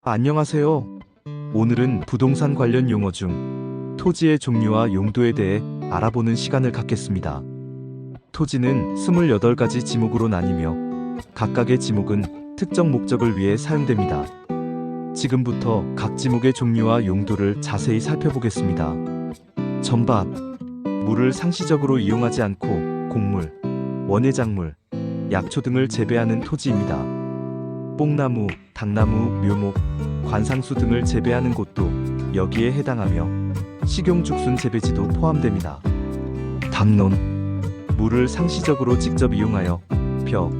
안녕하세요. 오늘은 부동산 관련 용어 중 토지의 종류와 용도에 대해 알아보는 시간을 갖겠습니다. 토지는 28가지 지목으로 나뉘며 각각의 지목은 특정 목적을 위해 사용됩니다. 지금부터 각 지목의 종류와 용도를 자세히 살펴보겠습니다. 전반, 물을 상시적으로 이용하지 않고 곡물, 원예작물, 약초 등을 재배하는 토지입니다. 뽕나무, 당나무, 묘목, 관상수 등을 재배하는 곳도 여기에 해당하며 식용죽순 재배지도 포함됩니다. 담론, 물을 상시적으로 직접 이용하여 벼,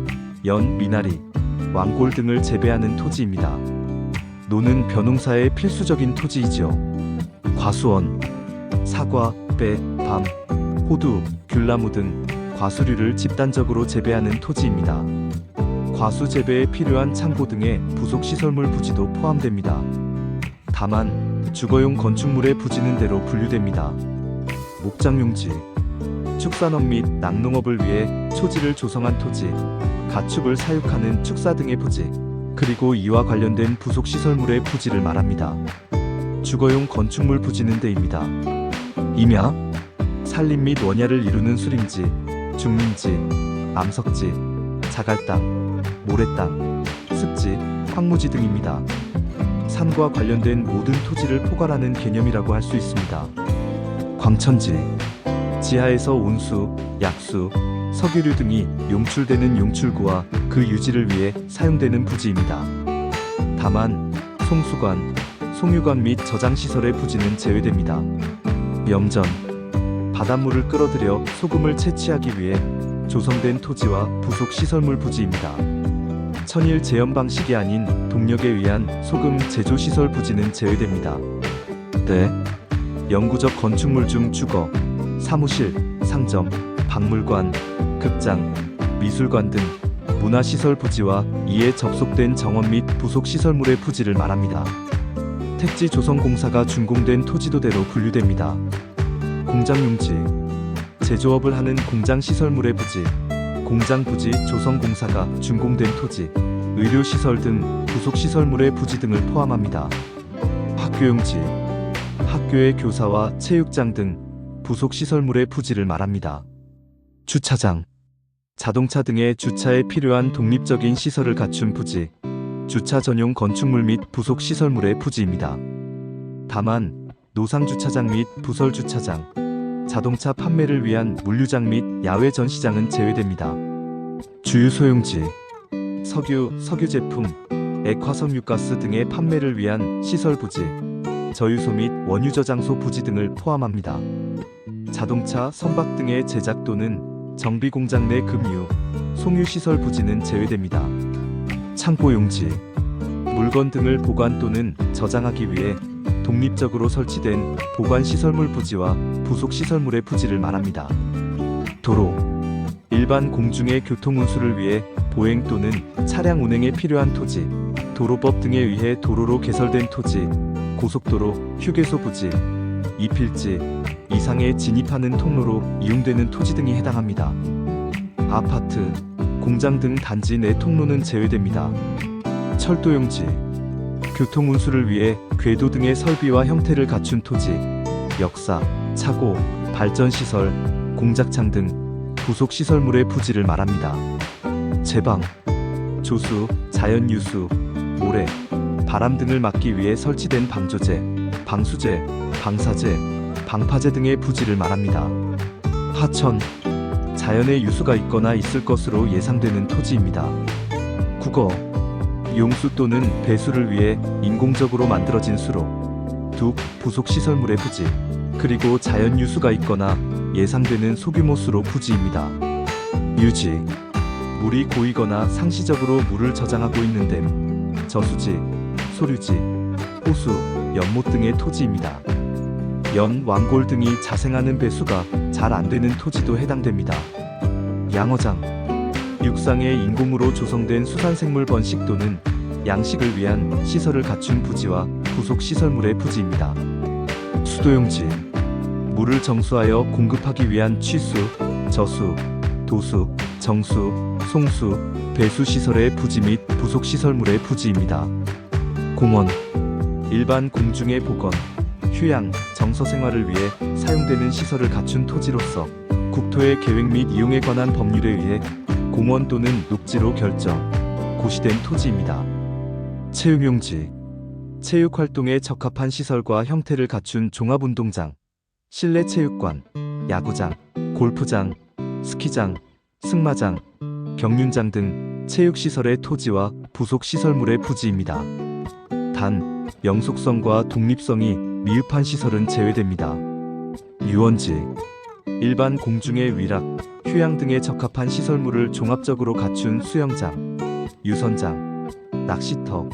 연, 미나리, 왕골 등을 재배하는 토지입니다. 노는 벼농사의 필수적인 토지이지요. 과수원, 사과, 배, 밤, 호두, 귤나무 등 과수류를 집단적으로 재배하는 토지입니다. 과수 재배에 필요한 창고 등의 부속시설물 부지도 포함됩니다. 다만 주거용 건축물의 부지는 대로 분류됩니다. 목장용지, 축산업 및 낙농업을 위해 초지를 조성한 토지, 가축을 사육하는 축사 등의 부지, 그리고 이와 관련된 부속시설물의 부지를 말합니다. 주거용 건축물 부지는 대입니다. 임야, 산림 및 원야를 이루는 수림지, 중림지, 암석지, 자갈땅, 모래땅, 습지, 황무지 등입니다. 산과 관련된 모든 토지를 포괄하는 개념이라고 할 수 있습니다. 광천지, 지하에서 온수, 약수, 석유류 등이 용출되는 용출구와 그 유지를 위해 사용되는 부지입니다. 다만 송수관, 송유관 및 저장시설의 부지는 제외됩니다. 염전, 바닷물을 끌어들여 소금을 채취하기 위해 조성된 토지와 부속시설물 부지입니다. 천일 제염 방식이 아닌 동력에 의한 소금 제조시설 부지는 제외됩니다. 네, 영구적 건축물 중 주거, 사무실, 상점, 박물관, 극장, 미술관 등 문화시설 부지와 이에 접속된 정원 및 부속시설물의 부지를 말합니다. 택지 조성공사가 준공된 토지도대로 분류됩니다. 공장용지, 제조업을 하는 공장시설물의 부지, 공장부지 조성공사가 준공된 토지, 의료시설 등 부속시설물의 부지 등을 포함합니다. 학교용지, 학교의 교사와 체육장 등 부속시설물의 부지를 말합니다. 주차장, 자동차 등의 주차에 필요한 독립적인 시설을 갖춘 부지, 주차 전용 건축물 및 부속시설물의 부지입니다. 다만 노상주차장 및 부설주차장, 자동차 판매를 위한 물류장 및 야외 전시장은 제외됩니다. 주유소용지, 석유, 석유제품, 액화석유가스 등의 판매를 위한 시설 부지, 저유소 및 원유저장소 부지 등을 포함합니다. 자동차, 선박 등의 제작 또는 정비공장 내 금유, 송유시설 부지는 제외됩니다. 창고용지, 물건 등을 보관 또는 저장하기 위해 독립적으로 설치된 보관시설물 부지와 부속시설물의 부지를 말합니다. 도로, 일반 공중의 교통운수를 위해 보행 또는 차량 운행에 필요한 토지, 도로법 등에 의해 도로로 개설된 토지, 고속도로, 휴게소 부지, 이필지, 이상에 진입하는 통로로 이용되는 토지 등이 해당합니다. 아파트, 공장 등 단지 내 통로는 제외됩니다. 철도용지, 교통운수를 위해 궤도 등의 설비와 형태를 갖춘 토지, 역사, 차고, 발전시설, 공작창 등 부속시설물의 부지를 말합니다. 제방, 조수, 자연유수, 모래, 바람 등을 막기 위해 설치된 방조제, 방수제, 방사제, 방파제 등의 부지를 말합니다. 하천, 자연의 유수가 있거나 있을 것으로 예상되는 토지입니다. 국어, 용수 또는 배수를 위해 인공적으로 만들어진 수로, 둑, 부속시설물의 부지, 그리고 자연유수가 있거나 예상되는 소규모 수로 부지입니다. 유지, 물이 고이거나 상시적으로 물을 저장하고 있는 댐, 저수지, 소류지, 호수, 연못 등의 토지입니다. 연, 왕골 등이 자생하는 배수가 잘 안되는 토지도 해당됩니다. 양어장, 육상의 인공으로 조성된 수산생물 번식 또는 양식을 위한 시설을 갖춘 부지와 부속시설물의 부지입니다. 수도용지, 물을 정수하여 공급하기 위한 취수, 저수, 도수, 정수, 송수, 배수시설의 부지 및 부속시설물의 부지입니다. 공원, 일반 공중의 보건, 휴양, 정서 생활을 위해 사용되는 시설을 갖춘 토지로서 국토의 계획 및 이용에 관한 법률에 의해 공원 또는 녹지로 결정, 고시된 토지입니다. 체육용지, 체육활동에 적합한 시설과 형태를 갖춘 종합운동장, 실내 체육관, 야구장, 골프장, 스키장, 승마장, 경륜장 등 체육시설의 토지와 부속시설물의 부지입니다. 단, 영속성과 독립성이 미흡한 시설은 제외됩니다. 유원지, 일반 공중의 위락, 휴양 등에 적합한 시설물을 종합적으로 갖춘 수영장, 유선장, 낚시터,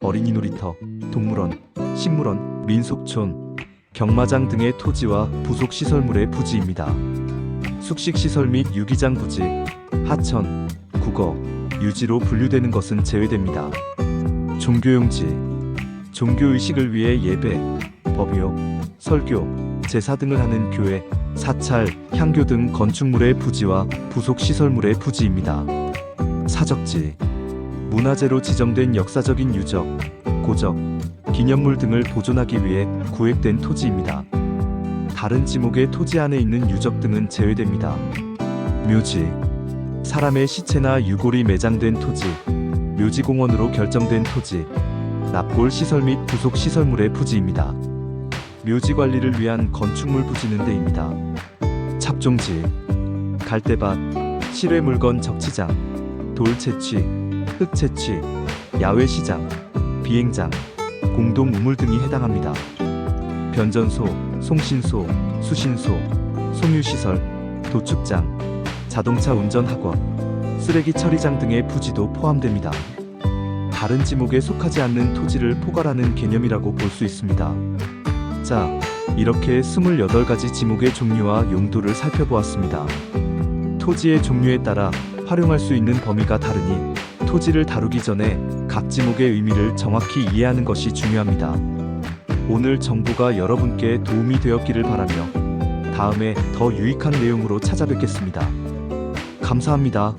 어린이 놀이터, 동물원, 식물원, 민속촌, 경마장 등의 토지와 부속 시설물의 부지입니다. 숙식시설 및 유기장 부지, 하천, 국어, 유지로 분류되는 것은 제외됩니다. 종교용지, 종교의식을 위해 예배, 법요, 설교, 제사 등을 하는 교회, 사찰, 향교 등 건축물의 부지와 부속 시설물의 부지입니다. 사적지, 문화재로 지정된 역사적인 유적, 고적, 기념물 등을 보존하기 위해 구획된 토지입니다. 다른 지목의 토지 안에 있는 유적 등은 제외됩니다. 묘지, 사람의 시체나 유골이 매장된 토지, 묘지공원으로 결정된 토지, 납골 시설 및 부속 시설물의 부지입니다. 묘지 관리를 위한 건축물 부지는 데입니다. 잡종지, 갈대밭, 실외 물건 적치장, 돌 채취, 흙 채취, 야외 시장, 비행장, 공동 우물 등이 해당합니다. 변전소, 송신소, 수신소, 송유시설, 도축장, 자동차 운전 학원, 쓰레기 처리장 등의 부지도 포함됩니다. 다른 지목에 속하지 않는 토지를 포괄하는 개념이라고 볼 수 있습니다. 자, 이렇게 28가지 지목의 종류와 용도를 살펴보았습니다. 토지의 종류에 따라 활용할 수 있는 범위가 다르니 토지를 다루기 전에 각 지목의 의미를 정확히 이해하는 것이 중요합니다. 오늘 정보가 여러분께 도움이 되었기를 바라며 다음에 더 유익한 내용으로 찾아뵙겠습니다. 감사합니다.